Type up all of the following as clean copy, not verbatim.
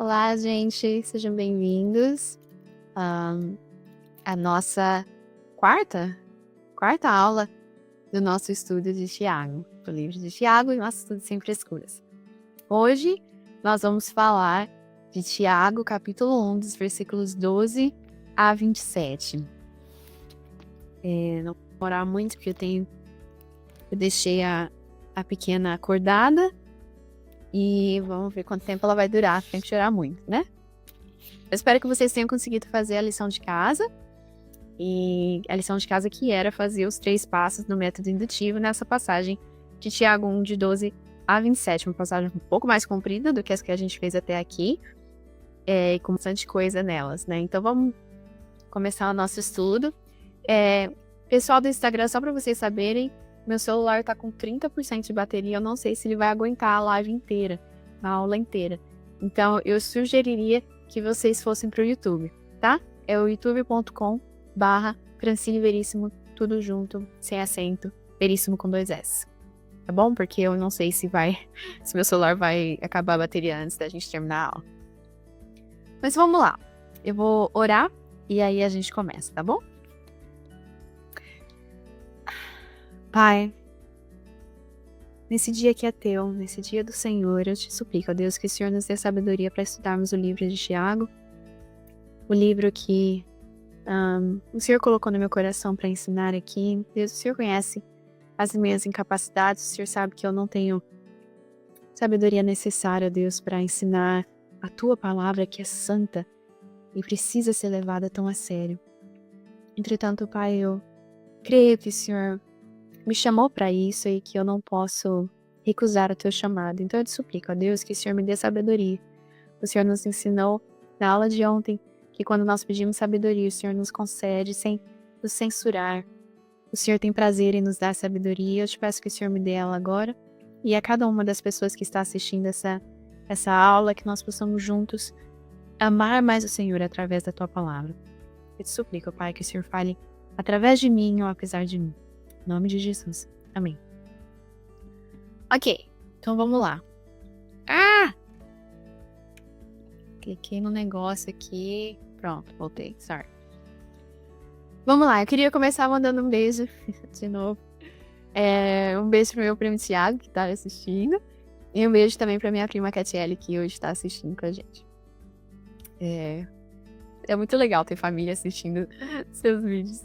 Olá, gente, sejam bem-vindos à nossa quarta aula do nosso estudo de Tiago, do livro de Tiago e nosso estudo sem frescuras. Hoje nós vamos falar de Tiago, capítulo 1, dos versículos 12 a 27. Não vou demorar muito, porque eu deixei a pequena acordada. E vamos ver quanto tempo ela vai durar, tem que chorar muito, né? Eu espero que vocês tenham conseguido fazer a lição de casa. E a lição de casa que era fazer os 3 passos no método indutivo nessa passagem de Tiago 1, de 12 a 27. Uma passagem um pouco mais comprida do que as que a gente fez até aqui. E com bastante coisa nelas, né? Então vamos começar o nosso estudo. Pessoal do Instagram, só para vocês saberem, meu celular tá com 30% de bateria, eu não sei se ele vai aguentar a live inteira, a aula inteira. Então, eu sugeriria que vocês fossem pro YouTube, tá? É o youtube.com/Francine Veríssimo, tudo junto, sem acento, Veríssimo com 2 S. Tá bom? Porque eu não sei se meu celular vai acabar a bateria antes da gente terminar a aula. Mas vamos lá. Eu vou orar e aí a gente começa, tá bom? Pai, nesse dia que é teu, nesse dia do Senhor, eu te suplico, ó Deus, que o Senhor nos dê sabedoria para estudarmos o livro de Tiago, o livro que o Senhor colocou no meu coração para ensinar aqui. Deus, o Senhor conhece as minhas incapacidades, o Senhor sabe que eu não tenho sabedoria necessária, Deus, para ensinar a tua palavra que é santa e precisa ser levada tão a sério. Entretanto, Pai, eu creio que o Senhor me chamou para isso e que eu não posso recusar o teu chamado. Então eu te suplico, ó Deus, que o Senhor me dê sabedoria. O Senhor nos ensinou na aula de ontem que quando nós pedimos sabedoria, o Senhor nos concede sem nos censurar. O Senhor tem prazer em nos dar sabedoria. Eu te peço que o Senhor me dê ela agora e a cada uma das pessoas que está assistindo essa aula, que nós possamos juntos amar mais o Senhor através da tua palavra. Eu te suplico, Pai, que o Senhor fale através de mim ou apesar de mim. Em nome de Jesus. Amém. Ok, então vamos lá. Cliquei no negócio aqui. Pronto, voltei. Sorry. Vamos lá, eu queria começar mandando um beijo de novo. Um beijo pro meu primo Thiago, que tá assistindo. E um beijo também pra minha prima Catiele, que hoje tá assistindo com a gente. É muito legal ter família assistindo seus vídeos.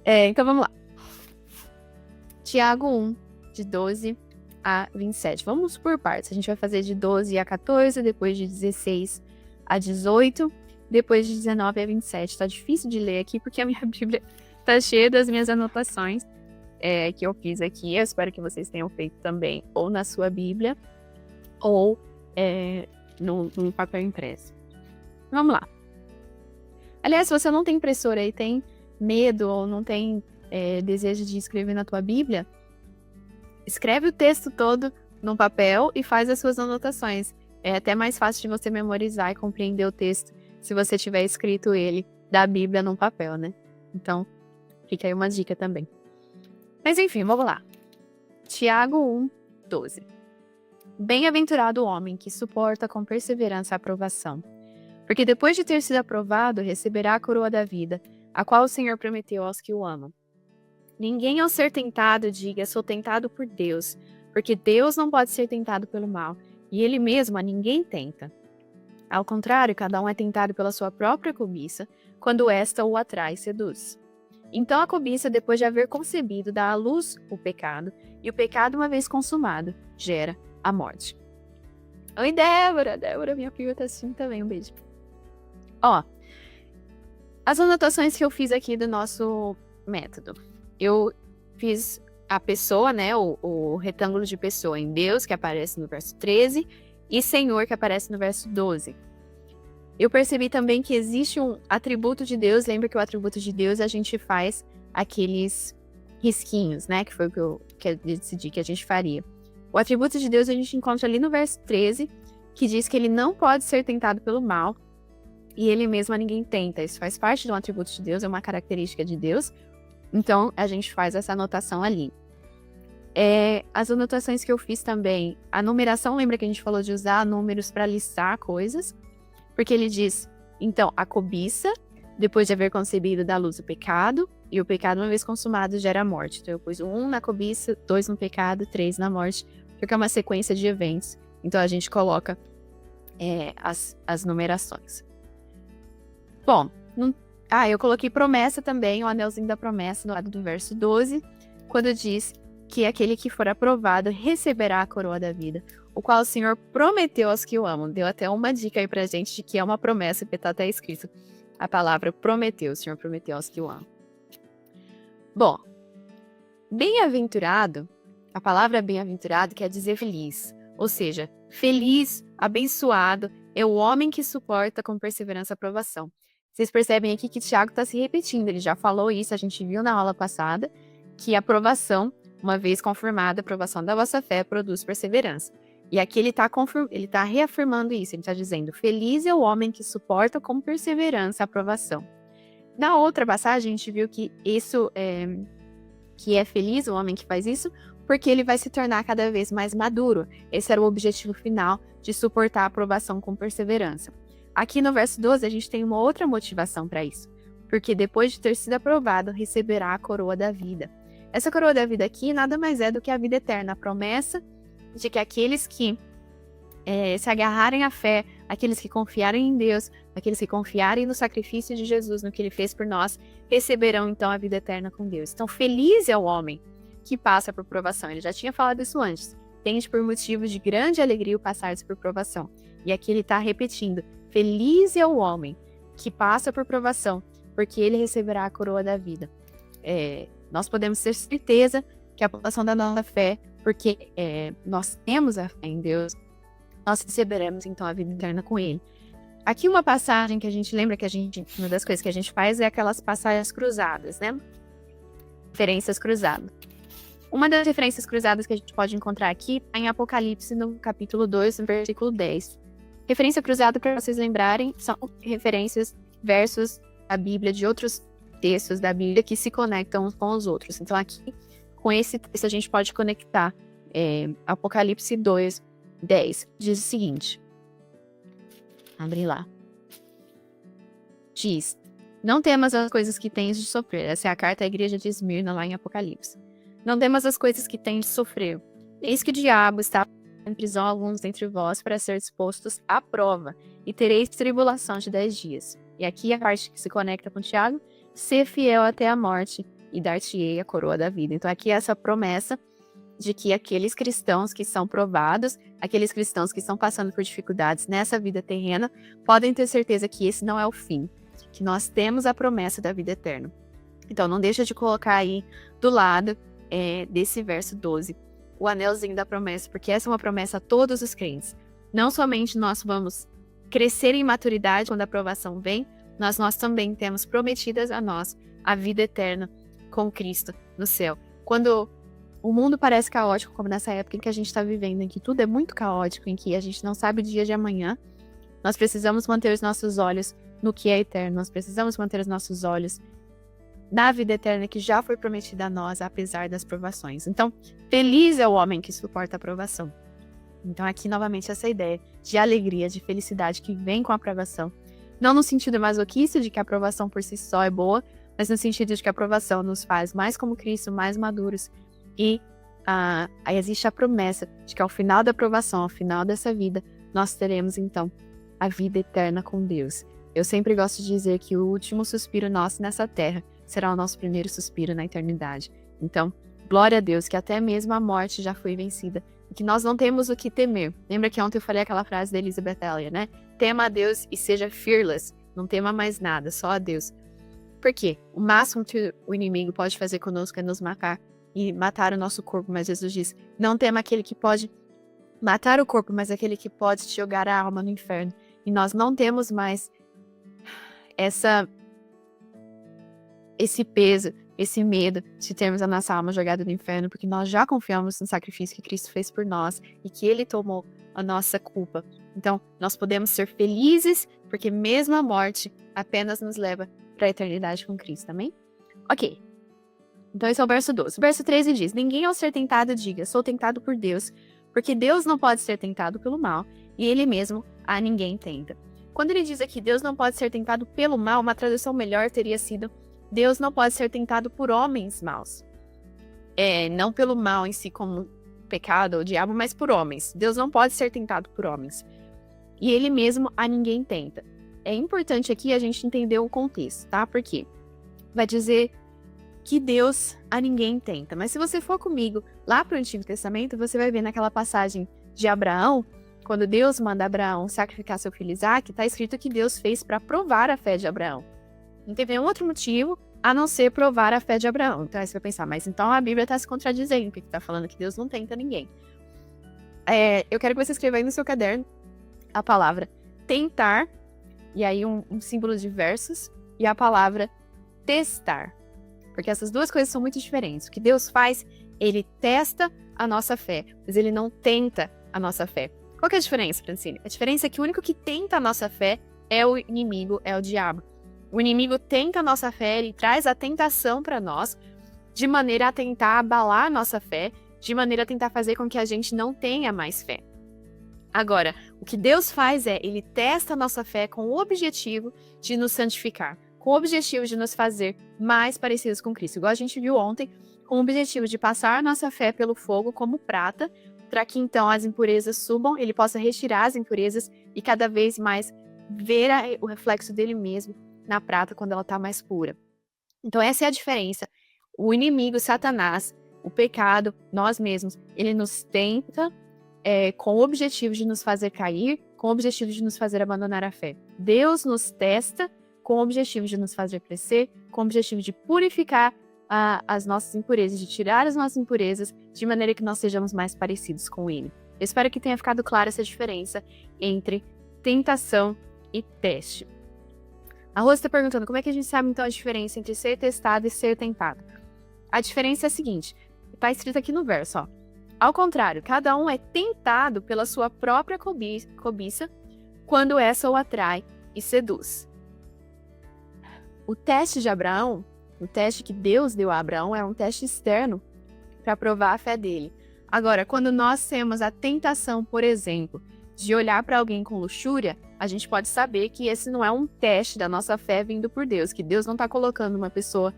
Então vamos lá. Tiago 1, de 12 a 27. Vamos por partes. A gente vai fazer de 12 a 14, depois de 16 a 18, depois de 19 a 27. Tá difícil de ler aqui, porque a minha Bíblia tá cheia das minhas anotações que eu fiz aqui. Eu espero que vocês tenham feito também, ou na sua Bíblia, ou no papel impresso. Vamos lá. Aliás, se você não tem impressora e tem medo, ou não tem desejo de escrever na tua Bíblia, escreve o texto todo no papel e faz as suas anotações. É até mais fácil de você memorizar e compreender o texto se você tiver escrito ele da Bíblia no papel, né? Então, fica aí uma dica também. Mas enfim, vamos lá. Tiago 1, 12. Bem-aventurado o homem que suporta com perseverança a aprovação, porque depois de ter sido aprovado, receberá a coroa da vida, a qual o Senhor prometeu aos que o amam. Ninguém ao ser tentado diga, sou tentado por Deus, porque Deus não pode ser tentado pelo mal, e Ele mesmo a ninguém tenta. Ao contrário, cada um é tentado pela sua própria cobiça, quando esta o atrai e seduz. Então a cobiça, depois de haver concebido, dá à luz o pecado, e o pecado, uma vez consumado, gera a morte. Oi, Débora! Débora, minha prima tá assistindo também, um beijo. As anotações que eu fiz aqui do nosso método. Eu fiz a pessoa, né, o retângulo de pessoa em Deus, que aparece no verso 13, e Senhor, que aparece no verso 12. Eu percebi também que existe um atributo de Deus. Lembra que o atributo de Deus a gente faz aqueles risquinhos, né, que foi o que eu decidi que a gente faria. O atributo de Deus a gente encontra ali no verso 13, que diz que ele não pode ser tentado pelo mal, e ele mesmo a ninguém tenta. Isso faz parte de um atributo de Deus, é uma característica de Deus. Então, a gente faz essa anotação ali. As anotações que eu fiz também, a numeração, lembra que a gente falou de usar números para listar coisas? Porque ele diz, então, a cobiça, depois de haver concebido, dá luz o pecado, e o pecado, uma vez consumado, gera a morte. Então, eu pus 1 na cobiça, 2 no pecado, 3 na morte, porque é uma sequência de eventos. Então, a gente coloca as numerações. Bom, eu coloquei promessa também, o anelzinho da promessa no lado do verso 12, quando diz que aquele que for aprovado receberá a coroa da vida, o qual o Senhor prometeu aos que o amam. Deu até uma dica aí pra gente de que é uma promessa, porque tá até escrito a palavra prometeu, o Senhor prometeu aos que o amam. Bom, bem-aventurado, a palavra bem-aventurado quer dizer feliz, ou seja, feliz, abençoado, é o homem que suporta com perseverança a provação. Vocês percebem aqui que Tiago está se repetindo, ele já falou isso, a gente viu na aula passada, que a aprovação, uma vez confirmada, a aprovação da vossa fé produz perseverança. E aqui ele está reafirmando isso, ele está dizendo, feliz é o homem que suporta com perseverança a aprovação. Na outra passagem, a gente viu que isso que é feliz o homem que faz isso, porque ele vai se tornar cada vez mais maduro. Esse era o objetivo final de suportar a aprovação com perseverança. Aqui no verso 12, a gente tem uma outra motivação para isso. Porque depois de ter sido aprovado, receberá a coroa da vida. Essa coroa da vida aqui nada mais é do que a vida eterna, a promessa de que aqueles que se agarrarem à fé, aqueles que confiarem em Deus, aqueles que confiarem no sacrifício de Jesus, no que ele fez por nós, receberão então a vida eterna com Deus. Então, feliz é o homem que passa por provação. Ele já tinha falado isso antes. Tende por motivo de grande alegria o passar por provação. E aqui ele está repetindo, feliz é o homem que passa por provação, porque ele receberá a coroa da vida. Nós podemos ter certeza que a aprovação da nossa fé, porque nós temos a fé em Deus, nós receberemos então a vida eterna com ele. Aqui uma passagem que a gente lembra que uma das coisas que a gente faz é aquelas passagens cruzadas, né? Referências cruzadas. Uma das referências cruzadas que a gente pode encontrar aqui é em Apocalipse, no capítulo 2, no versículo 10. Referência cruzada, para vocês lembrarem, são referências, versos da Bíblia, de outros textos da Bíblia que se conectam uns com os outros. Então aqui, com esse texto, a gente pode conectar Apocalipse 2, 10. Diz o seguinte. Abre lá. Diz, não temas as coisas que tens de sofrer. Essa é a carta à igreja de Esmirna, lá em Apocalipse. Não temas as coisas que tens de sofrer. Eis que o diabo está em prisão alguns dentre vós para ser expostos à prova, e tereis tribulação de 10 dias. E aqui a parte que se conecta com Tiago, ser fiel até a morte, e dar-te-ei a coroa da vida. Então aqui essa promessa de que aqueles cristãos que são provados, aqueles cristãos que estão passando por dificuldades nessa vida terrena, podem ter certeza que esse não é o fim, que nós temos a promessa da vida eterna. Então não deixa de colocar aí do lado desse verso 12, o anelzinho da promessa, porque essa é uma promessa a todos os crentes. Não somente nós vamos crescer em maturidade quando a aprovação vem, mas nós também temos prometidas a nós a vida eterna com Cristo no céu. Quando o mundo parece caótico, como nessa época em que a gente está vivendo, em que tudo é muito caótico, em que a gente não sabe o dia de amanhã, nós precisamos manter os nossos olhos no que é eterno, nós precisamos manter os nossos olhos na vida eterna que já foi prometida a nós, apesar das provações. Então, feliz é o homem que suporta a provação. Então, aqui novamente essa ideia de alegria, de felicidade que vem com a aprovação. Não no sentido masoquista de que a aprovação por si só é boa, mas no sentido de que a aprovação nos faz mais como Cristo, mais maduros. E aí existe a promessa de que ao final da aprovação, ao final dessa vida, nós teremos então a vida eterna com Deus. Eu sempre gosto de dizer que o último suspiro nosso nessa terra será o nosso primeiro suspiro na eternidade. Então, glória a Deus que até mesmo a morte já foi vencida e que nós não temos o que temer. Lembra que ontem eu falei aquela frase da Elizabeth Elliot, né? Tema a Deus e seja fearless. Não tema mais nada, só a Deus. Por quê? O máximo que o inimigo pode fazer conosco é nos matar e matar o nosso corpo, mas Jesus diz, não tema aquele que pode matar o corpo, mas aquele que pode te jogar a alma no inferno. E nós não temos mais esse peso, esse medo de termos a nossa alma jogada no inferno, porque nós já confiamos no sacrifício que Cristo fez por nós e que Ele tomou a nossa culpa. Então, nós podemos ser felizes, porque mesmo a morte apenas nos leva para a eternidade com Cristo, amém? Ok. Então, esse é o verso 12. O verso 13 diz, ninguém ao ser tentado diga, sou tentado por Deus, porque Deus não pode ser tentado pelo mal, e Ele mesmo a ninguém tenta. Quando ele diz aqui, Deus não pode ser tentado pelo mal, uma tradução melhor teria sido, Deus não pode ser tentado por homens maus. Não pelo mal em si como pecado ou diabo, mas por homens. Deus não pode ser tentado por homens. E ele mesmo a ninguém tenta. É importante aqui a gente entender o contexto, tá? Porque vai dizer que Deus a ninguém tenta. Mas se você for comigo lá para o Antigo Testamento, você vai ver naquela passagem de Abraão, quando Deus manda Abraão sacrificar seu filho Isaque, está escrito que Deus fez para provar a fé de Abraão. Não teve nenhum outro motivo a não ser provar a fé de Abraão. Então aí você vai pensar, mas então a Bíblia está se contradizendo, porque está falando que Deus não tenta ninguém. Eu quero que você escreva aí no seu caderno a palavra tentar, e aí um símbolo de versos, e a palavra testar. Porque essas duas coisas são muito diferentes. O que Deus faz, ele testa a nossa fé, mas ele não tenta a nossa fé. Qual que é a diferença, Francine? A diferença é que o único que tenta a nossa fé é o inimigo, é o diabo. O inimigo tenta a nossa fé, ele traz a tentação para nós, de maneira a tentar abalar a nossa fé, de maneira a tentar fazer com que a gente não tenha mais fé. Agora, o que Deus faz ele testa a nossa fé com o objetivo de nos santificar, com o objetivo de nos fazer mais parecidos com Cristo. Igual a gente viu ontem, com o objetivo de passar a nossa fé pelo fogo como prata, para que então as impurezas subam, ele possa retirar as impurezas e cada vez mais ver o reflexo dele mesmo na prata quando ela está mais pura. Então essa é a diferença. O inimigo, Satanás, o pecado, nós mesmos, ele nos tenta com o objetivo de nos fazer cair, com o objetivo de nos fazer abandonar a fé. Deus nos testa com o objetivo de nos fazer crescer, com o objetivo de purificar as nossas impurezas, de tirar as nossas impurezas, de maneira que nós sejamos mais parecidos com Ele. Eu espero que tenha ficado clara essa diferença entre tentação e teste. A Rosa está perguntando como é que a gente sabe então a diferença entre ser testado e ser tentado. A diferença é a seguinte, está escrito aqui no verso, ó. Ao contrário, cada um é tentado pela sua própria cobiça quando essa o atrai e seduz. O teste de Abraão, o teste que Deus deu a Abraão, é um teste externo para provar a fé dele. Agora, quando nós temos a tentação, por exemplo, de olhar para alguém com luxúria, a gente pode saber que esse não é um teste da nossa fé vindo por Deus, que Deus não está colocando uma pessoa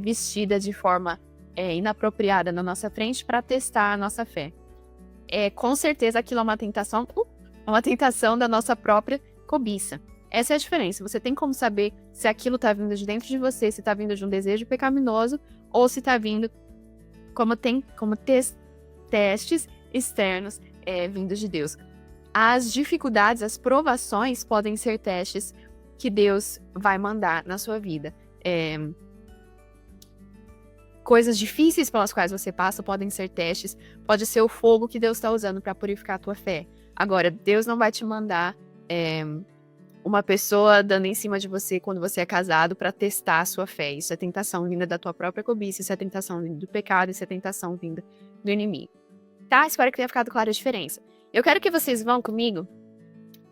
vestida de forma inapropriada na nossa frente para testar a nossa fé. Com certeza aquilo é uma tentação da nossa própria cobiça. Essa é a diferença. Você tem como saber se aquilo está vindo de dentro de você, se está vindo de um desejo pecaminoso ou se está vindo como testes externos vindos de Deus. As dificuldades, as provações podem ser testes que Deus vai mandar na sua vida. Coisas difíceis pelas quais você passa podem ser testes, pode ser o fogo que Deus está usando para purificar a tua fé. Agora, Deus não vai te mandar uma pessoa dando em cima de você quando você é casado para testar a sua fé. Isso é tentação vinda da tua própria cobiça, isso é tentação vinda do pecado, isso é tentação vinda do inimigo. Tá? Espero que tenha ficado clara a diferença. Eu quero que vocês vão comigo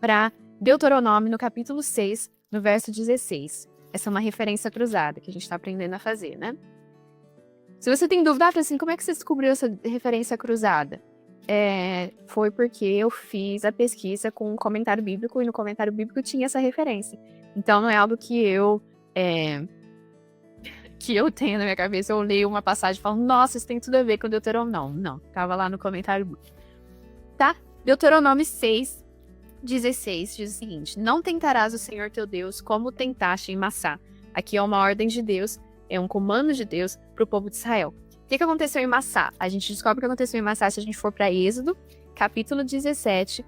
para Deuteronômio, no capítulo 6, no verso 16. Essa é uma referência cruzada que a gente está aprendendo a fazer, né? Se você tem dúvida, assim, como é que você descobriu essa referência cruzada? Foi porque eu fiz a pesquisa com um comentário bíblico e no comentário bíblico tinha essa referência. Então não é algo que eu tenho na minha cabeça. Eu leio uma passagem e falo, nossa, isso tem tudo a ver com Deuteronômio. Não, tava lá no comentário bíblico. Tá? Deuteronômio 6, 16 diz o seguinte: não tentarás o Senhor teu Deus como tentaste em Massá. Aqui é uma ordem de Deus, é um comando de Deus para o povo de Israel. O que aconteceu em Massá? A gente descobre o que aconteceu em Massá se a gente for para Êxodo, capítulo 17,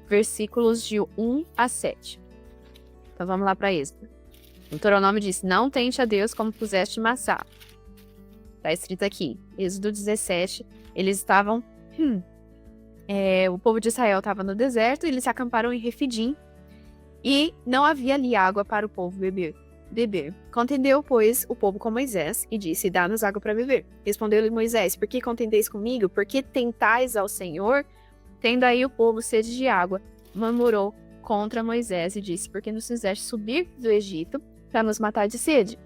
versículos de 1 a 7. Então vamos lá para Êxodo. O Deuteronômio diz, não tente a Deus como puseste em Massá. Está escrito aqui, Êxodo 17, eles estavam... o povo de Israel estava no deserto, eles se acamparam em Refidim, e não havia ali água para o povo beber. Contendeu, pois, o povo com Moisés, e disse, dá-nos água para beber. Respondeu-lhe Moisés, por que contendeis comigo? Por que tentais ao Senhor? Tendo aí o povo sede de água, murmurou contra Moisés e disse, por que nos fizeste subir do Egito para nos matar de sede?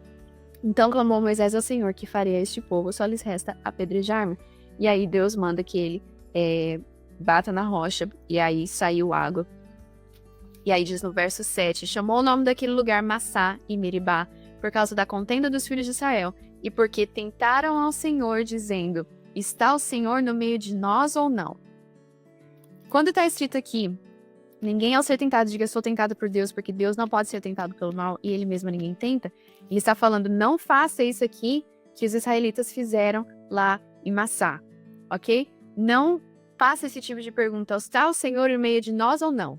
Então clamou Moisés ao Senhor, que farei a este povo, só lhes resta apedrejar-me. E aí Deus manda que ele bata na rocha, e aí saiu água E aí diz no verso 7, chamou o nome daquele lugar Massá e Meribá, por causa da contenda dos filhos de Israel, e porque tentaram ao Senhor, dizendo, está o Senhor no meio de nós ou não? Quando está escrito aqui, ninguém ao ser tentado diga, sou tentado por Deus, porque Deus não pode ser tentado pelo mal, e ele mesmo ninguém tenta, ele está falando, não faça isso aqui que os israelitas fizeram lá em Massá, ok? Não faça esse tipo de pergunta, está o Senhor no meio de nós ou não?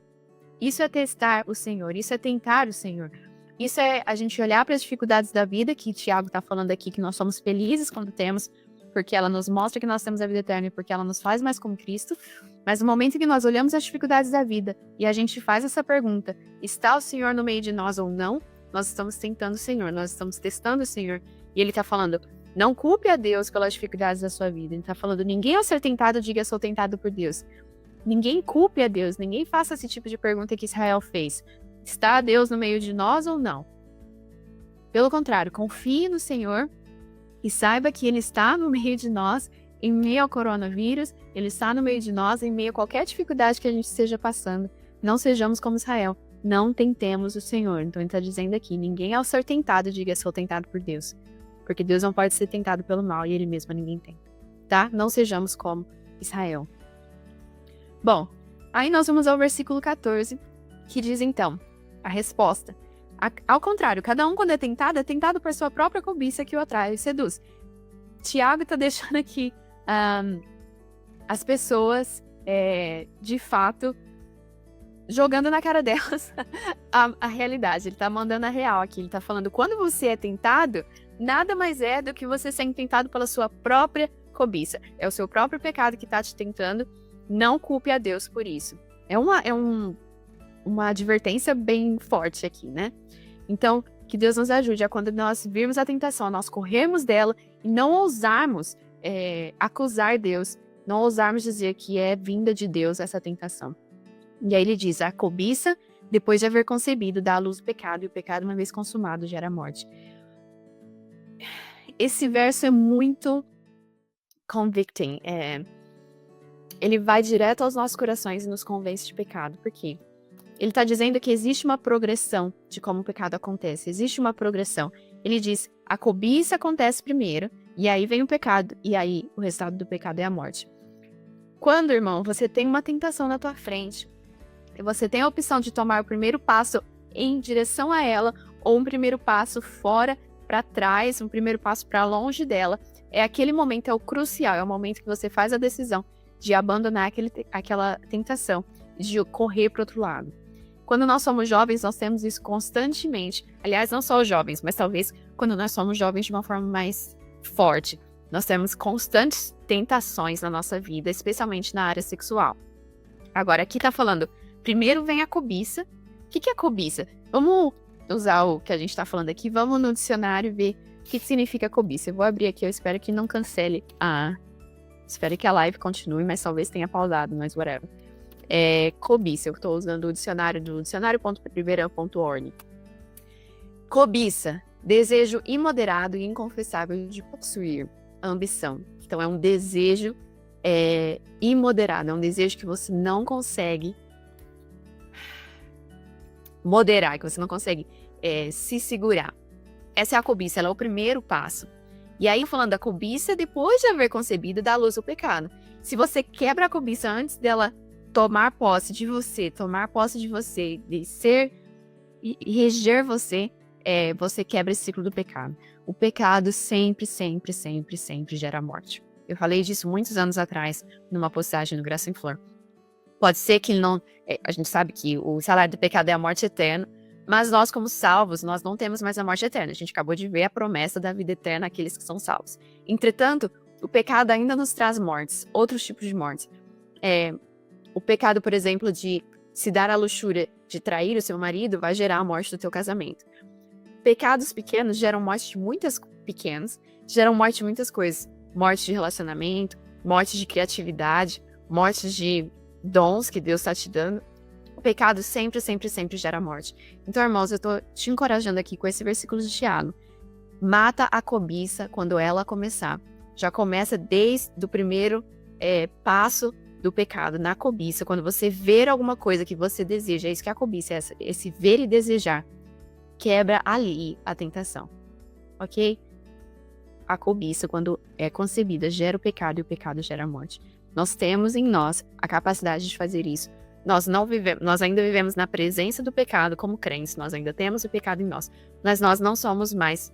Isso é testar o Senhor, isso é tentar o Senhor. Isso é a gente olhar para as dificuldades da vida, que Tiago está falando aqui, que nós somos felizes quando temos, porque ela nos mostra que nós temos a vida eterna e porque ela nos faz mais como Cristo. Mas no momento em que nós olhamos as dificuldades da vida e a gente faz essa pergunta, está o Senhor no meio de nós ou não? Nós estamos tentando o Senhor, nós estamos testando o Senhor. E ele está falando, não culpe a Deus pelas dificuldades da sua vida. Ele está falando, ninguém ao ser tentado diga, sou tentado por Deus. Ninguém culpe a Deus, ninguém faça esse tipo de pergunta que Israel fez. Está Deus no meio de nós ou não? Pelo contrário, confie no Senhor e saiba que Ele está no meio de nós, em meio ao coronavírus, Ele está no meio de nós, em meio a qualquer dificuldade que a gente esteja passando. Não sejamos como Israel, não tentemos o Senhor. Então Ele está dizendo aqui, ninguém ao ser tentado diga, sou tentado por Deus. Porque Deus não pode ser tentado pelo mal e Ele mesmo ninguém tenta. Tá? Não sejamos como Israel. Bom, aí nós vamos ao versículo 14, que diz então, a resposta. Ao contrário, cada um quando é tentado por sua própria cobiça que o atrai e seduz. Tiago está deixando aqui as pessoas, de fato, jogando na cara delas a realidade. Ele está mandando a real aqui. Ele está falando, quando você é tentado, nada mais é do que você sendo tentado pela sua própria cobiça. É o seu próprio pecado que está te tentando. Não culpe a Deus por isso. É uma advertência bem forte aqui, né? Então, que Deus nos ajude a quando nós virmos a tentação, nós corrermos dela e não ousarmos acusar Deus, não ousarmos dizer que é vinda de Deus essa tentação. E aí ele diz, a cobiça, depois de haver concebido, dá à luz o pecado, e o pecado, uma vez consumado, gera morte. Esse verso é muito convicting, ele vai direto aos nossos corações e nos convence de pecado. Por quê? Ele está dizendo que existe uma progressão de como o pecado acontece. Existe uma progressão. Ele diz, a cobiça acontece primeiro, e aí vem o pecado, e aí o resultado do pecado é a morte. Quando, irmão, você tem uma tentação na tua frente, e você tem a opção de tomar o primeiro passo em direção a ela, ou um primeiro passo fora, para trás, um primeiro passo para longe dela, aquele momento, é o crucial, é o momento que você faz a decisão de abandonar aquela tentação, de correr para o outro lado. Quando nós somos jovens, nós temos isso constantemente. Aliás, não só os jovens, mas talvez quando nós somos jovens de uma forma mais forte. Nós temos constantes tentações na nossa vida, especialmente na área sexual. Agora, aqui tá falando, primeiro vem a cobiça. O que é cobiça? Vamos usar o que a gente tá falando aqui, vamos no dicionário ver o que significa cobiça. Eu vou abrir aqui, eu espero que não cancele espero que a live continue, mas talvez tenha pausado, mas whatever. Cobiça, eu estou usando o dicionário do dicionário.primeira.org. Cobiça, desejo imoderado e inconfessável de possuir, ambição. Então é um desejo imoderado, é um desejo que você não consegue moderar, que você não consegue se segurar. Essa é a cobiça, ela é o primeiro passo. E aí, falando da cobiça, depois de haver concebido, dá luz ao pecado. Se você quebra a cobiça antes dela tomar posse de você, de ser e reger você, você quebra esse ciclo do pecado. O pecado sempre, sempre, sempre, sempre gera morte. Eu falei disso muitos anos atrás, numa postagem no Graça em Flor. Pode ser que não... a gente sabe que o salário do pecado é a morte eterna, mas nós, como salvos, nós não temos mais a morte eterna. A gente acabou de ver a promessa da vida eterna àqueles que são salvos. Entretanto, o pecado ainda nos traz mortes, outros tipos de mortes. O pecado, por exemplo, de se dar à luxúria de trair o seu marido, vai gerar a morte do teu casamento. Pecados pequenos geram morte de muitas pequenas, geram morte de muitas coisas. Morte de relacionamento, morte de criatividade, morte de dons que Deus está te dando. O pecado sempre, sempre, sempre gera morte. Então, irmãos, eu estou te encorajando aqui com esse versículo de Tiago. Mata a cobiça quando ela começar. Já começa desde o primeiro passo do pecado, na cobiça, quando você ver alguma coisa que você deseja, é isso que é a cobiça, esse ver e desejar, quebra ali a tentação, ok? A cobiça, quando é concebida, gera o pecado e o pecado gera a morte. Nós temos em nós a capacidade de fazer isso. Nós ainda vivemos na presença do pecado como crentes, nós ainda temos o pecado em nós, mas nós não somos mais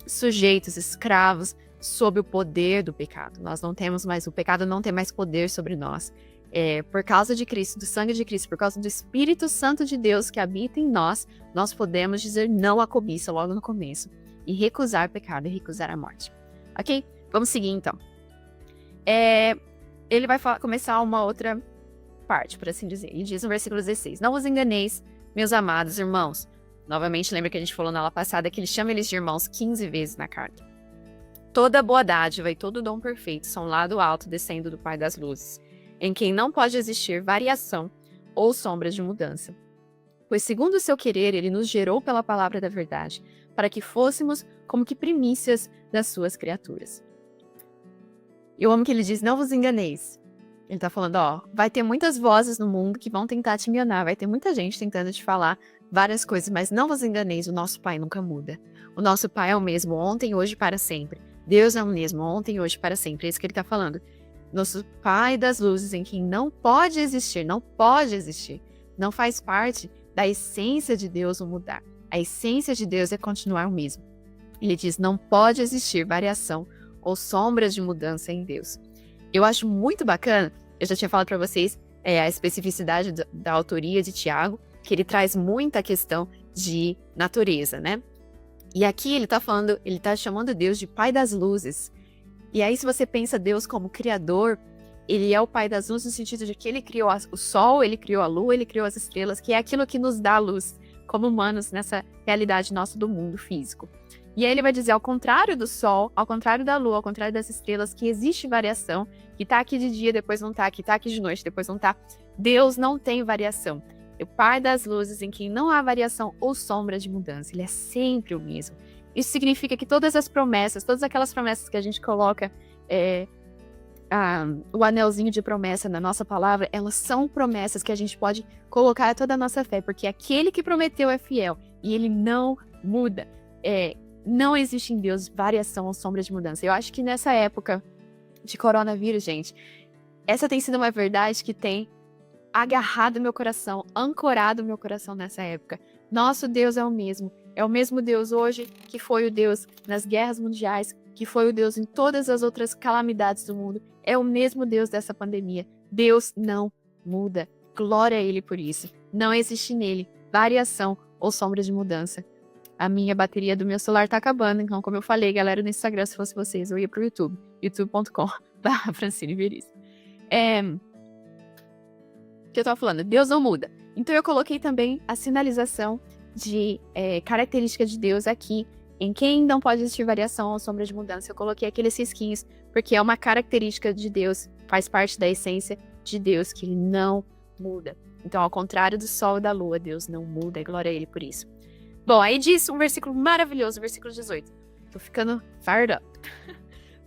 sujeitos, escravos, sob o poder do pecado. Nós não temos mais, o pecado não tem mais poder sobre nós. Por causa de Cristo, do sangue de Cristo, por causa do Espírito Santo de Deus que habita em nós, nós podemos dizer não à cobiça logo no começo e recusar o pecado e recusar a morte. Ok? Vamos seguir então. Ele vai começar uma outra parte, por assim dizer. Ele diz no versículo 16: Não vos enganeis, meus amados irmãos. Novamente, lembra que a gente falou na aula passada que ele chama eles de irmãos 15 vezes na carta. Toda boa dádiva e todo dom perfeito são lá do alto, descendo do Pai das luzes, em quem não pode existir variação ou sombras de mudança. Pois segundo o seu querer, ele nos gerou pela palavra da verdade, para que fôssemos como que primícias das suas criaturas. Eu amo que ele diz, não vos enganeis. Ele tá falando, vai ter muitas vozes no mundo que vão tentar te enganar, vai ter muita gente tentando te falar várias coisas, mas não vos enganeis, o nosso Pai nunca muda. O nosso Pai é o mesmo ontem, hoje e para sempre. Deus é o mesmo ontem, hoje e para sempre. É isso que ele tá falando. Nosso Pai das luzes, em quem não pode existir, não faz parte da essência de Deus o mudar. A essência de Deus é continuar o mesmo. Ele diz, não pode existir variação ou sombras de mudança em Deus. Eu acho muito bacana, eu já tinha falado para vocês, a especificidade da autoria de Tiago, que ele traz muita questão de natureza, né? E aqui ele tá chamando Deus de Pai das luzes. E aí, se você pensa Deus como Criador, ele é o Pai das luzes no sentido de que ele criou o Sol, ele criou a Lua, ele criou as estrelas, que é aquilo que nos dá luz, como humanos, nessa realidade nossa do mundo físico. E aí ele vai dizer, ao contrário do Sol, ao contrário da Lua, ao contrário das estrelas, que existe variação, que tá aqui de dia, depois não tá, que tá aqui de noite, depois não tá. Deus não tem variação. O Pai das luzes, em quem não há variação ou sombra de mudança. Ele é sempre o mesmo. Isso significa que todas as promessas, todas aquelas promessas que a gente coloca, o anelzinho de promessa na nossa palavra, elas são promessas que a gente pode colocar toda a nossa fé, porque aquele que prometeu é fiel e ele não muda. Não existe em Deus variação ou sombra de mudança. Eu acho que nessa época de coronavírus, gente, essa tem sido uma verdade que tem agarrado meu coração, ancorado meu coração nessa época. Nosso Deus é o mesmo Deus hoje que foi o Deus nas guerras mundiais, que foi o Deus em todas as outras calamidades do mundo, é o mesmo Deus dessa pandemia. Deus não muda. Glória a Ele por isso. Não existe nele variação ou sombra de mudança. A minha bateria do meu celular tá acabando, então, como eu falei, galera, no Instagram, se fosse vocês, eu ia pro YouTube, youtube.com/Francine Veríssimo. Que eu tava falando, Deus não muda. Então eu coloquei também a sinalização de característica de Deus aqui, em quem não pode existir variação ou sombra de mudança. Eu coloquei aqueles risquinhos, porque é uma característica de Deus, faz parte da essência de Deus, que ele não muda. Então, ao contrário do sol e da lua, Deus não muda, e glória a ele por isso. Bom, aí diz um versículo maravilhoso, versículo 18. Tô ficando fired up.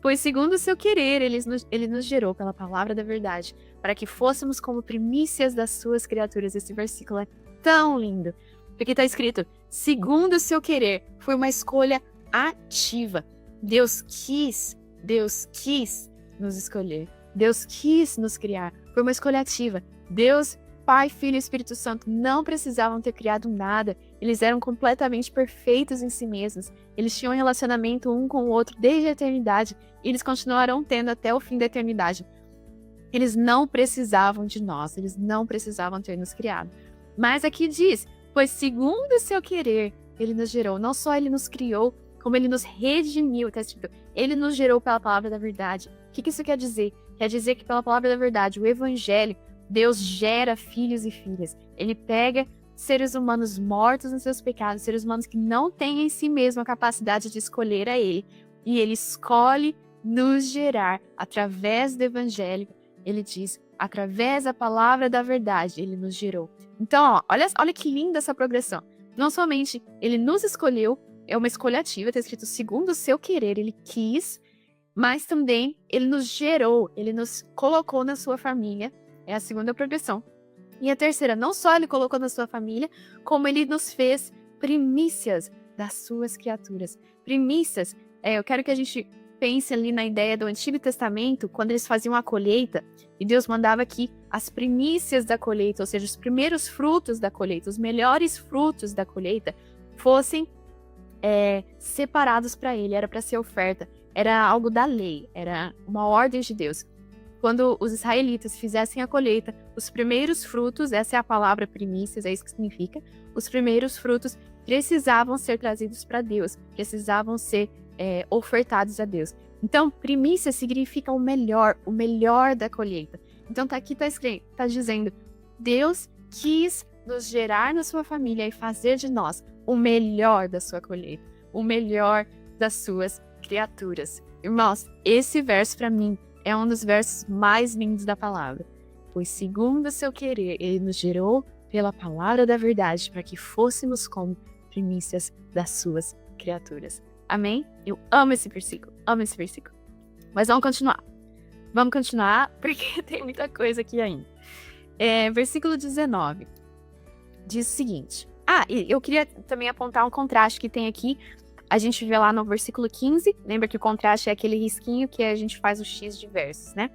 Pois segundo o seu querer, ele nos gerou pela palavra da verdade, para que fôssemos como primícias das suas criaturas. Esse versículo é tão lindo, porque está escrito, segundo o seu querer, foi uma escolha ativa. Deus quis nos escolher. Deus quis nos criar. Foi uma escolha ativa. Deus, Pai, Filho e Espírito Santo não precisavam ter criado nada. Eles eram completamente perfeitos em si mesmos. Eles tinham um relacionamento um com o outro desde a eternidade. E eles continuarão tendo até o fim da eternidade. Eles não precisavam de nós. Eles não precisavam ter nos criado. Mas aqui diz, pois segundo o seu querer, ele nos gerou. Não só ele nos criou, como ele nos redimiu. Está escrito, ele nos gerou pela palavra da verdade. O que isso quer dizer? Quer dizer que pela palavra da verdade, o evangelho, Deus gera filhos e filhas. Ele pega seres humanos mortos nos seus pecados, seres humanos que não têm em si mesmo a capacidade de escolher a Ele. E Ele escolhe nos gerar através do Evangelho. Ele diz, através da palavra da verdade, Ele nos gerou. Então, olha que linda essa progressão. Não somente Ele nos escolheu, é uma escolha ativa, está escrito segundo o seu querer, Ele quis, mas também ele nos gerou, ele nos colocou na sua família, é a segunda progressão. E a terceira, não só ele colocou na sua família, como ele nos fez primícias das suas criaturas. Primícias, eu quero que a gente pense ali na ideia do Antigo Testamento, quando eles faziam a colheita, e Deus mandava que as primícias da colheita, ou seja, os primeiros frutos da colheita, os melhores frutos da colheita, fossem separados para ele, era para ser oferta, era algo da lei, era uma ordem de Deus. Quando os israelitas fizessem a colheita, os primeiros frutos, essa é a palavra primícias, é isso que significa, os primeiros frutos precisavam ser trazidos para Deus, precisavam ser ofertados a Deus. Então, primícia significa o melhor da colheita. Então, aqui tá dizendo, Deus quis nos gerar na sua família e fazer de nós o melhor da sua colheita, o melhor das suas criaturas. Irmãos, esse verso para mim é um dos versos mais lindos da palavra. Pois segundo o seu querer, ele nos gerou pela palavra da verdade, para que fôssemos como primícias das suas criaturas. Amém? Eu amo esse versículo, amo esse versículo. Mas vamos continuar. Vamos continuar, porque tem muita coisa aqui ainda. Versículo 19 diz o seguinte. E eu queria também apontar um contraste que tem aqui. A gente vê lá no versículo 15, lembra que o contraste é aquele risquinho que a gente faz o X de versos, né?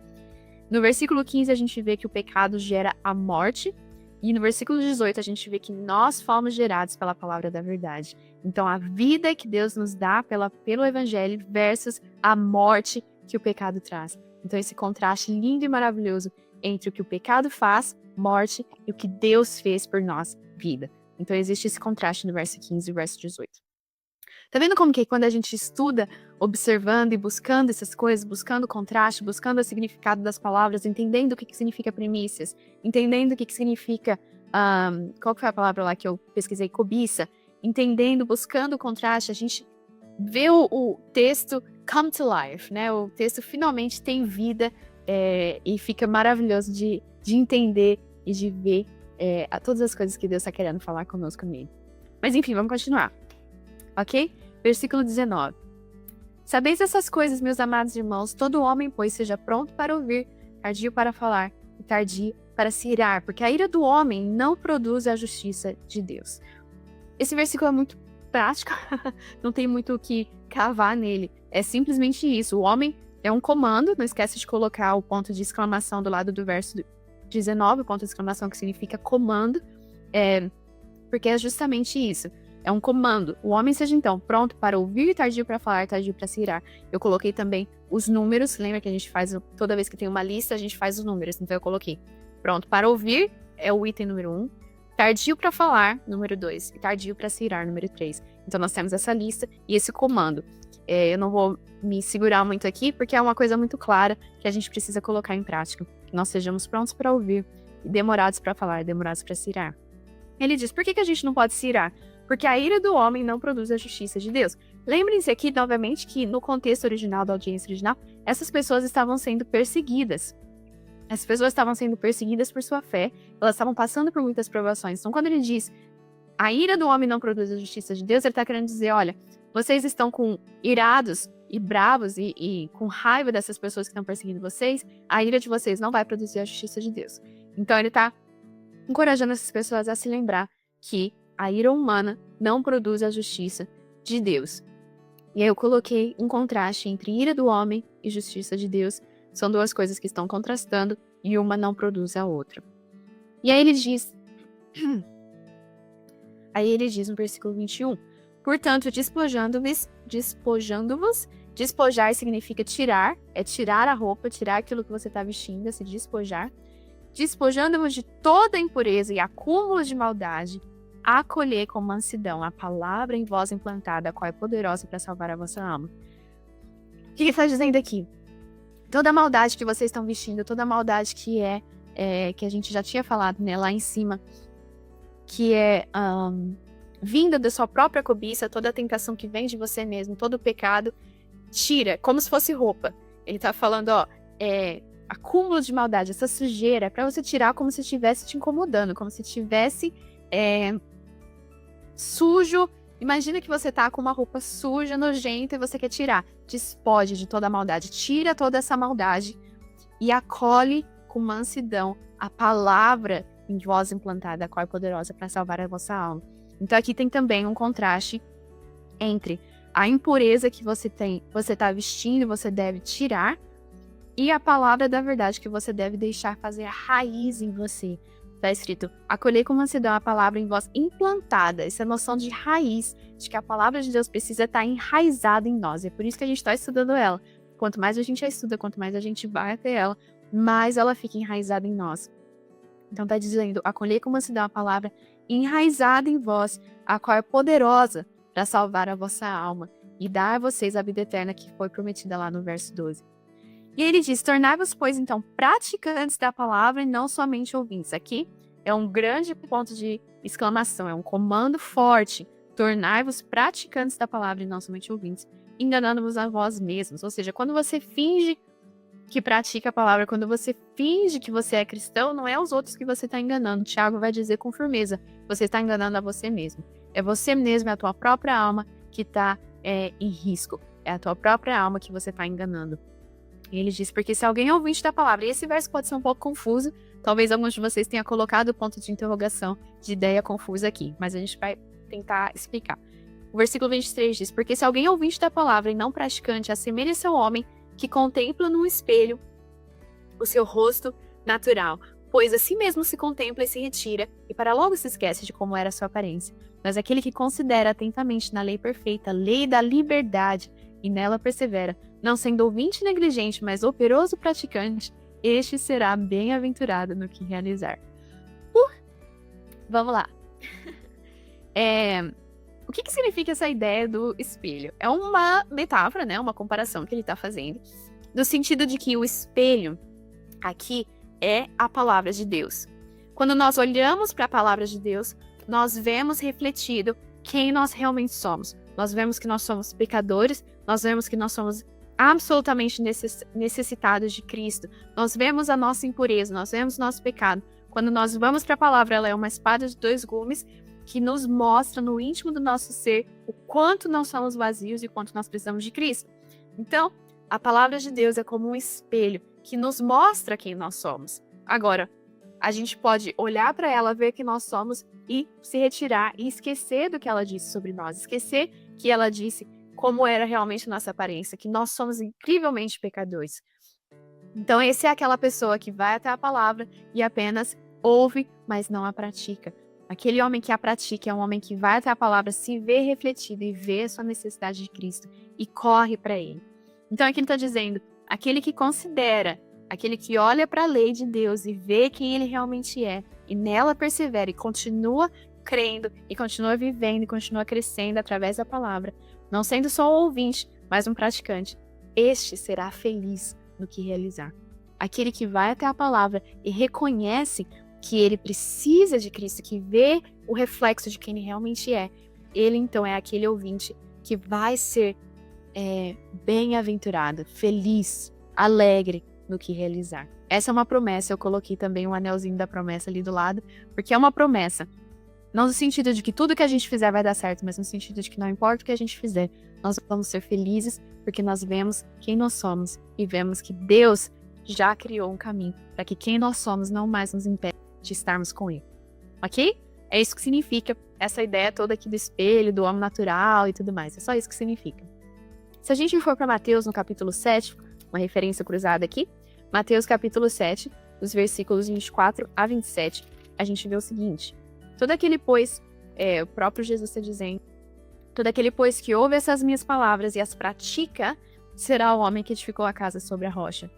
No versículo 15 a gente vê que o pecado gera a morte, e no versículo 18 a gente vê que nós fomos gerados pela palavra da verdade. Então a vida que Deus nos dá pelo evangelho versus a morte que o pecado traz. Então esse contraste lindo e maravilhoso entre o que o pecado faz, morte, e o que Deus fez por nós, vida. Então existe esse contraste no verso 15 e verso 18. Tá vendo como que quando a gente estuda, observando e buscando essas coisas, buscando contraste, buscando o significado das palavras, entendendo o que significa primícias, entendendo o que significa, qual que foi a palavra lá que eu pesquisei? Cobiça. Entendendo, buscando o contraste, a gente vê o texto come to life, né? O texto finalmente tem vida e fica maravilhoso de entender e de ver todas as coisas que Deus está querendo falar conosco nele. Mas enfim, vamos continuar. Ok? Versículo 19. Sabeis essas coisas, meus amados irmãos, todo homem, pois, seja pronto para ouvir, tardio para falar e tardio para se irar, porque a ira do homem não produz a justiça de Deus. Esse versículo é muito prático, não tem muito o que cavar nele. É simplesmente isso. O homem é um comando, não esquece de colocar o ponto de exclamação do lado do verso 19, o ponto de exclamação que significa comando, porque é justamente isso. É um comando. O homem seja, então, pronto para ouvir, tardio para falar, tardio para se irar. Eu coloquei também os números. Lembra que a gente faz, toda vez que tem uma lista, a gente faz os números. Então, eu coloquei pronto para ouvir, é o item número 1. Tardio para falar, número 2. E tardio para se irar, número 3. Então, nós temos essa lista e esse comando. Eu não vou me segurar muito aqui, porque é uma coisa muito clara que a gente precisa colocar em prática. Que nós sejamos prontos para ouvir, e demorados para falar, e demorados para se irar. Ele diz, por que a gente não pode se irar? Porque a ira do homem não produz a justiça de Deus. Lembrem-se aqui, novamente, que no contexto original da audiência original, essas pessoas estavam sendo perseguidas. Essas pessoas estavam sendo perseguidas por sua fé, elas estavam passando por muitas provações. Então, quando ele diz, a ira do homem não produz a justiça de Deus, ele está querendo dizer, olha, vocês estão irados e bravos e com raiva dessas pessoas que estão perseguindo vocês, a ira de vocês não vai produzir a justiça de Deus. Então, ele está encorajando essas pessoas a se lembrar que a ira humana não produz a justiça de Deus. E aí eu coloquei um contraste entre ira do homem e justiça de Deus. São duas coisas que estão contrastando e uma não produz a outra. E aí ele diz no versículo 21, portanto, despojando-vos, despojar significa tirar, é tirar a roupa, tirar aquilo que você está vestindo, é se despojar. Despojando-vos de toda impureza e acúmulo de maldade, acolher com mansidão a palavra em vós implantada, a qual é poderosa para salvar a vossa alma. O que ele está dizendo aqui? Toda a maldade que vocês estão vestindo, toda a maldade que que a gente já tinha falado, né, lá em cima, que é vinda da sua própria cobiça, toda a tentação que vem de você mesmo, todo o pecado, tira, como se fosse roupa. Ele está falando, acúmulo de maldade, essa sujeira, é para você tirar como se estivesse te incomodando, como se estivesse sujo Imagina que você tá com uma roupa suja, nojenta e você quer tirar. Despoje de toda a maldade. Tira toda essa maldade e acolhe com mansidão a palavra em vós implantada, a qual é poderosa para salvar a vossa alma. Então aqui tem também um contraste entre a impureza que você está vestindo, você deve tirar, e a palavra da verdade que você deve deixar fazer a raiz em você. Está escrito, acolher com mansidão a palavra em vós implantada. Essa noção de raiz, de que a palavra de Deus precisa estar enraizada em nós. É por isso que a gente está estudando ela. Quanto mais a gente a estuda, quanto mais a gente vai até ela, mais ela fica enraizada em nós. Então está dizendo, acolher com mansidão a palavra enraizada em vós, a qual é poderosa para salvar a vossa alma e dar a vocês a vida eterna que foi prometida lá no verso 12. E ele diz, tornai-vos, pois, então, praticantes da palavra e não somente ouvintes. Aqui é um grande ponto de exclamação, é um comando forte. Tornai-vos praticantes da palavra e não somente ouvintes, enganando-vos a vós mesmos. Ou seja, quando você finge que pratica a palavra, quando você finge que você é cristão, não é os outros que você está enganando. Tiago vai dizer com firmeza, você está enganando a você mesmo. É você mesmo, é a tua própria alma que está em risco. É a tua própria alma que você está enganando. E ele diz, porque se alguém é ouvinte da palavra, e esse verso pode ser um pouco confuso, talvez alguns de vocês tenham colocado o ponto de interrogação, de ideia confusa aqui, mas a gente vai tentar explicar. O versículo 23 diz, porque se alguém é ouvinte da palavra e não praticante, assemelha-se ao homem que contempla num espelho o seu rosto natural, pois a si mesmo se contempla e se retira, e para logo se esquece de como era a sua aparência. Mas aquele que considera atentamente na lei perfeita, lei da liberdade, e nela persevera, não sendo ouvinte negligente, mas operoso praticante, este será bem-aventurado no que realizar. Vamos lá. O que significa essa ideia do espelho? É uma metáfora, né? Uma comparação que ele está fazendo, no sentido de que o espelho aqui é a palavra de Deus. Quando nós olhamos para a palavra de Deus, nós vemos refletido quem nós realmente somos. Nós vemos que nós somos pecadores, nós vemos que nós somos absolutamente necessitados de Cristo. Nós vemos a nossa impureza, nós vemos o nosso pecado. Quando nós vamos para a palavra, ela é uma espada de dois gumes que nos mostra no íntimo do nosso ser o quanto nós somos vazios e o quanto nós precisamos de Cristo. Então, a palavra de Deus é como um espelho que nos mostra quem nós somos. Agora, a gente pode olhar para ela, ver quem nós somos e se retirar e esquecer do que ela disse sobre nós, esquecer que ela disse como era realmente nossa aparência, que nós somos incrivelmente pecadores. Então, esse é aquela pessoa que vai até a palavra e apenas ouve, mas não a pratica. Aquele homem que a pratica é um homem que vai até a palavra, se vê refletido e vê a sua necessidade de Cristo e corre para ele. Então, aqui ele está dizendo, aquele que considera, aquele que olha para a lei de Deus e vê quem ele realmente é, e nela persevera e continua crendo, e continua vivendo, e continua crescendo através da palavra, não sendo só um ouvinte, mas um praticante, este será feliz no que realizar. Aquele que vai até a palavra e reconhece que ele precisa de Cristo, que vê o reflexo de quem ele realmente é, ele então é aquele ouvinte que vai ser bem-aventurado, feliz, alegre no que realizar. Essa é uma promessa, eu coloquei também um anelzinho da promessa ali do lado, porque é uma promessa. Não no sentido de que tudo que a gente fizer vai dar certo, mas no sentido de que não importa o que a gente fizer, nós vamos ser felizes porque nós vemos quem nós somos e vemos que Deus já criou um caminho para que quem nós somos não mais nos impede de estarmos com Ele. Ok? É isso que significa essa ideia toda aqui do espelho, do homem natural e tudo mais. É só isso que significa. Se a gente for para Mateus no capítulo 7, uma referência cruzada aqui, Mateus capítulo 7, os versículos 24 a 27, a gente vê o seguinte: todo aquele, pois, o próprio Jesus está dizendo, todo aquele, pois, que ouve essas minhas palavras e as pratica, será o homem que edificou a casa sobre a rocha.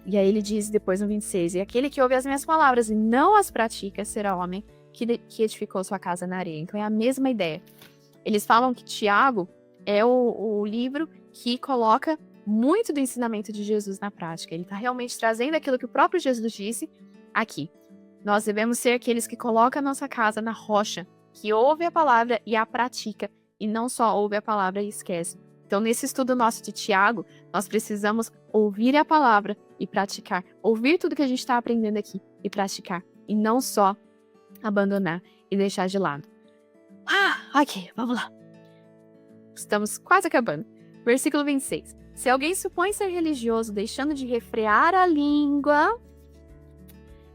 E aí ele diz depois no 26, e aquele que ouve as minhas palavras e não as pratica, será o homem que edificou sua casa na areia. Então é a mesma ideia. Eles falam que Tiago é o livro que coloca muito do ensinamento de Jesus na prática. Ele está realmente trazendo aquilo que o próprio Jesus disse aqui. Nós devemos ser aqueles que colocam a nossa casa na rocha, que ouve a palavra e a pratica, e não só ouve a palavra e esquece. Então, nesse estudo nosso de Tiago, nós precisamos ouvir a palavra e praticar. Ouvir tudo que a gente está aprendendo aqui e praticar. E não só abandonar e deixar de lado. Ok, vamos lá. Estamos quase acabando. Versículo 26. Se alguém supõe ser religioso, deixando de refrear a língua...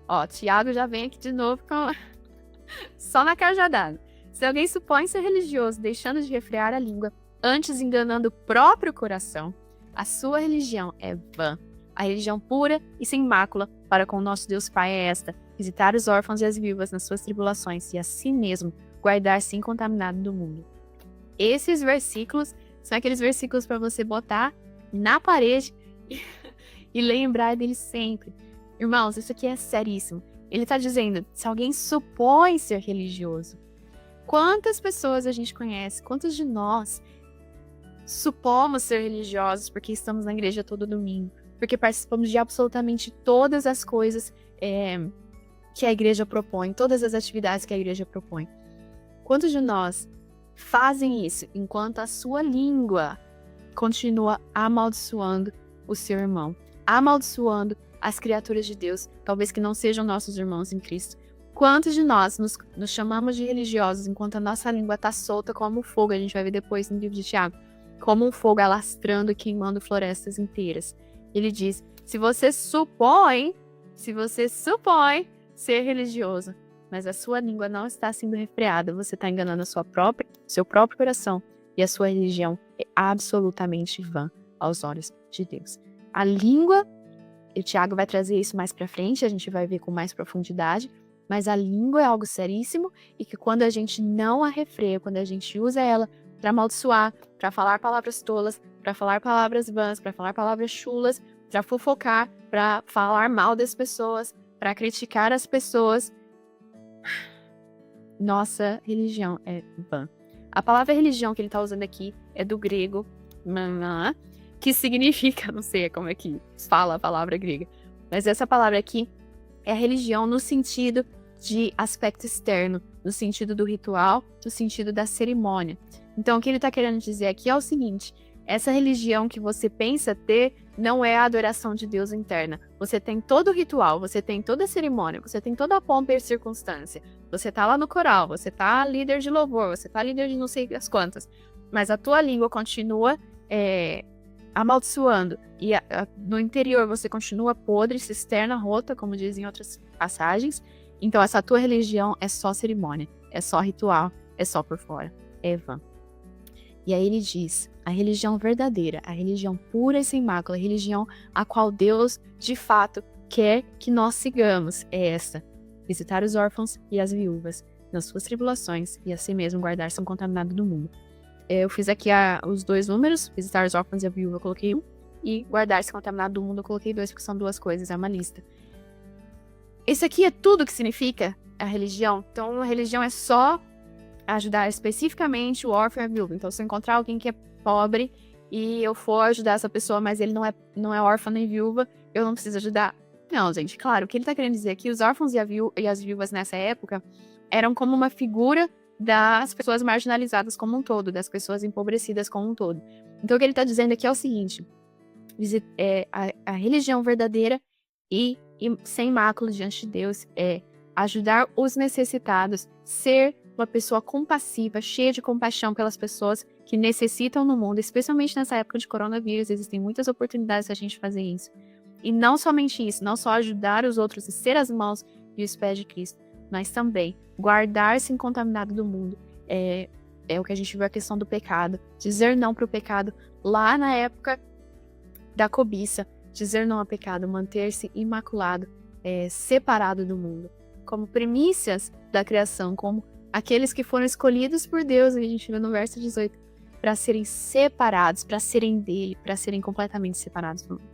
Ó, Tiago já vem aqui de novo só na cajadada. Se alguém supõe ser religioso, deixando de refrear a língua, antes enganando o próprio coração, a sua religião é vã. A religião pura e sem mácula para com o nosso Deus Pai é esta: visitar os órfãos e as viúvas nas suas tribulações e a si mesmo guardar-se incontaminado do mundo. Esses versículos são aqueles versículos para você botar na parede e lembrar deles sempre. Irmãos, isso aqui é seríssimo. Ele está dizendo, se alguém supõe ser religioso, quantas pessoas a gente conhece, quantos de nós supomos ser religiosos porque estamos na igreja todo domingo, porque participamos de absolutamente todas as coisas que a igreja propõe, todas as atividades que a igreja propõe. Quantos de nós fazem isso enquanto a sua língua continua amaldiçoando o seu irmão, amaldiçoando as criaturas de Deus, talvez que não sejam nossos irmãos em Cristo? Quantos de nós nos chamamos de religiosos enquanto a nossa língua está solta como fogo? A gente vai ver depois no livro de Tiago, como um fogo alastrando e queimando florestas inteiras. Ele diz, se você supõe ser religioso, mas a sua língua não está sendo refreada, você está enganando seu próprio coração, e a sua religião é absolutamente vã aos olhos de Deus. A língua, e o Tiago vai trazer isso mais para frente, a gente vai ver com mais profundidade, mas a língua é algo seríssimo e que quando a gente não a refreia, quando a gente usa ela para amaldiçoar, para falar palavras tolas, para falar palavras vãs, para falar palavras chulas, para fofocar, para falar mal das pessoas, para criticar as pessoas, nossa religião é vã. A palavra religião que ele está usando aqui é do grego, que significa, não sei como é que fala a palavra grega, mas essa palavra aqui é a religião no sentido de aspecto externo, no sentido do ritual, no sentido da cerimônia. Então, o que ele está querendo dizer aqui é o seguinte: essa religião que você pensa ter não é a adoração de Deus interna. Você tem todo o ritual, você tem toda a cerimônia, você tem toda a pompa e circunstância. Você tá lá no coral, você tá líder de louvor, você tá líder de não sei as quantas. Mas a tua língua continua amaldiçoando. E no interior você continua podre, cisterna rota, como dizem em outras passagens. Então essa tua religião é só cerimônia, é só ritual, é só por fora. É vã. E aí ele diz, a religião verdadeira, a religião pura e sem mácula, a religião a qual Deus, de fato, quer que nós sigamos, é essa: visitar os órfãos e as viúvas nas suas tribulações e a si mesmo guardar-se incontaminado do mundo. Eu fiz aqui os dois números, visitar os órfãos e a viúva eu coloquei 1, e guardar-se contaminado do mundo eu coloquei 2, porque são duas coisas, é uma lista. Isso aqui é tudo que significa a religião. Então a religião é só ajudar especificamente o órfão e a viúva. Então se eu encontrar alguém que é pobre e eu for ajudar essa pessoa, mas ele não é órfão nem viúva, eu não preciso ajudar. Não, gente, claro, o que ele tá querendo dizer aqui, os órfãos e as viúvas nessa época eram como uma figura das pessoas marginalizadas como um todo, das pessoas empobrecidas como um todo. Então o que ele tá dizendo aqui é o seguinte: a religião verdadeira e sem mácula diante de Deus é ajudar os necessitados, ser uma pessoa compassiva, cheia de compaixão pelas pessoas que necessitam no mundo, especialmente nessa época de coronavírus. Existem muitas oportunidades da gente fazer isso. E não somente isso, não só ajudar os outros e ser as mãos e os pés de Cristo, mas também guardar-se incontaminado do mundo. É o que a gente viu a questão do pecado, dizer não para o pecado lá na época da cobiça, dizer não ao pecado, manter-se imaculado, separado do mundo, como primícias da criação, como aqueles que foram escolhidos por Deus, a gente vê no verso 18, para serem separados, para serem dele, para serem completamente separados do mundo.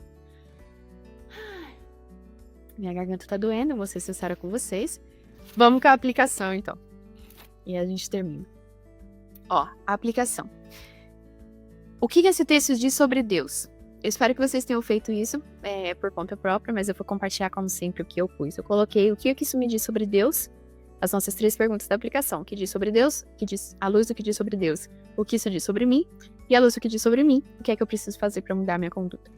Minha garganta tá doendo, vou ser sincera com vocês. Vamos com a aplicação, então. E a gente termina. Ó, a aplicação. O que esse texto diz sobre Deus? Eu espero que vocês tenham feito isso por conta própria, mas eu vou compartilhar, como sempre, o que eu pus. Eu coloquei o que isso me diz sobre Deus, as nossas 3 perguntas da aplicação. O que diz sobre Deus, a luz do que diz sobre Deus, o que isso diz sobre mim, e a luz do que diz sobre mim, o que é que eu preciso fazer para mudar minha conduta.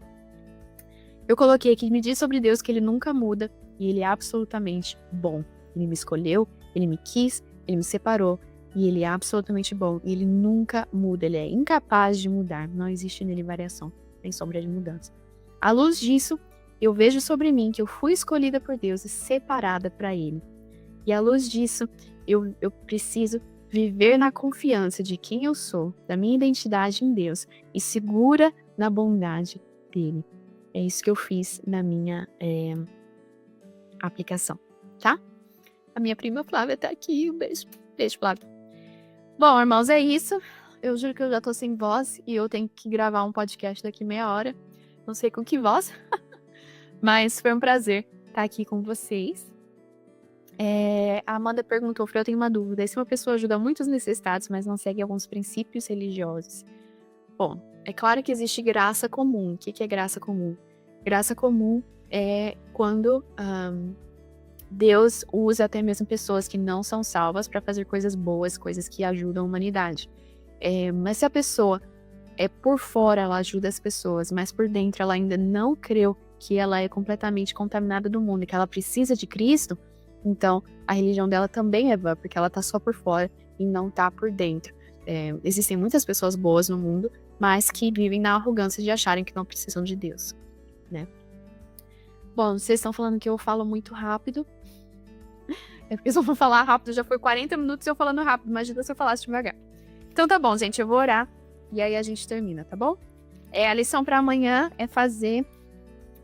Eu coloquei que me diz sobre Deus que ele nunca muda e ele é absolutamente bom. Ele me escolheu, ele me quis, ele me separou, E ele é absolutamente bom. E ele nunca muda. Ele é incapaz de mudar. Não existe nele variação, nem sombra de mudança. À luz disso, eu vejo sobre mim que eu fui escolhida por Deus e separada para Ele. E à luz disso, eu preciso viver na confiança de quem eu sou, da minha identidade em Deus e segura na bondade dele. É isso que eu fiz na minha aplicação, tá? A minha prima Flávia tá aqui. Um beijo. Beijo, Flávia. Bom, irmãos, é isso. Eu juro que eu já tô sem voz e eu tenho que gravar um podcast daqui meia hora. Não sei com que voz, mas foi um prazer estar aqui com vocês. A Amanda perguntou, eu tenho uma dúvida. Se uma pessoa ajuda muitos necessitados, mas não segue alguns princípios religiosos? Bom, é claro que existe graça comum. O que é graça comum? Graça comum é quando Deus usa até mesmo pessoas que não são salvas para fazer coisas boas, coisas que ajudam a humanidade. Mas se a pessoa por fora ela ajuda as pessoas, mas por dentro ela ainda não creu que ela é completamente contaminada do mundo e que ela precisa de Cristo, então a religião dela também é vã, porque ela tá só por fora e não tá por dentro. Existem muitas pessoas boas no mundo, mas que vivem na arrogância de acharem que não precisam de Deus, né? Bom, vocês estão falando que eu falo muito rápido. É porque se eu for falar rápido, já foi 40 minutos eu falando rápido. Imagina se eu falasse devagar. Então tá bom, gente, eu vou orar e aí a gente termina, tá bom? A lição para amanhã é fazer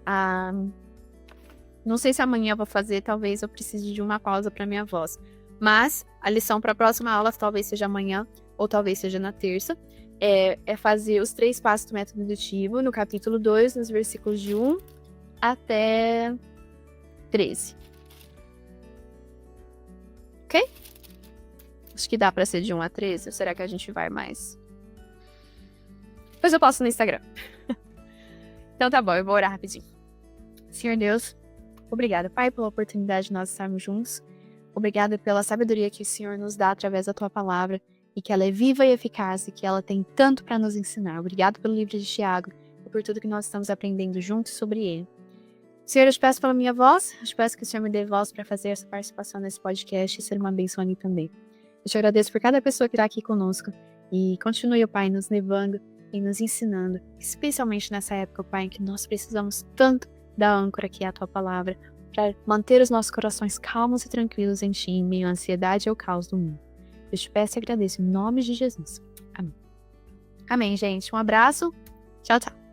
a... Não sei se amanhã eu vou fazer, talvez eu precise de uma pausa para minha voz. Mas a lição para a próxima aula talvez seja amanhã ou talvez seja na terça. É fazer os 3 passos do método indutivo no capítulo 2, nos versículos de 1 até 13. Ok? Acho que dá pra ser de 1 a 13. Ou será que a gente vai mais? Depois eu posto no Instagram. Então tá bom, eu vou orar rapidinho. Senhor Deus, obrigada, Pai, pela oportunidade de nós estarmos juntos. Obrigada pela sabedoria que o Senhor nos dá através da Tua palavra e que ela é viva e eficaz e que ela tem tanto para nos ensinar. Obrigado pelo livro de Tiago e por tudo que nós estamos aprendendo juntos sobre ele. Senhor, eu te peço pela minha voz, eu te peço que o Senhor me dê voz para fazer essa participação nesse podcast e ser uma bênção a mim também. Eu te agradeço por cada pessoa que está aqui conosco e continue, Pai, nos levando e nos ensinando, especialmente nessa época, Pai, em que nós precisamos tanto da âncora que é a Tua palavra, para manter os nossos corações calmos e tranquilos em Ti, em meio à ansiedade e ao caos do mundo. Eu te peço e agradeço em nome de Jesus. Amém. Amém, gente. Um abraço. Tchau, tchau.